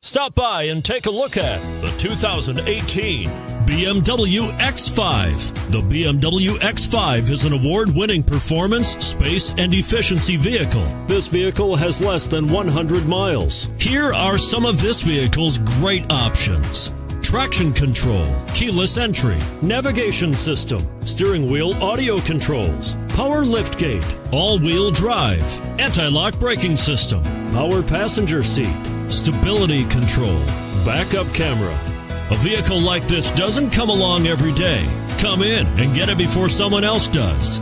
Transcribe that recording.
Stop by and take a look at the 2018 BMW X5. The BMW X5 is an award-winning performance, space, and efficiency vehicle. This vehicle has less than 100 miles. Here are some of this vehicle's great options: traction control, keyless entry, navigation system, steering wheel audio controls, power liftgate, all-wheel drive, anti-lock braking system, power passenger seat, stability control, backup camera. A vehicle like this doesn't come along every day. Come in and get it before someone else does.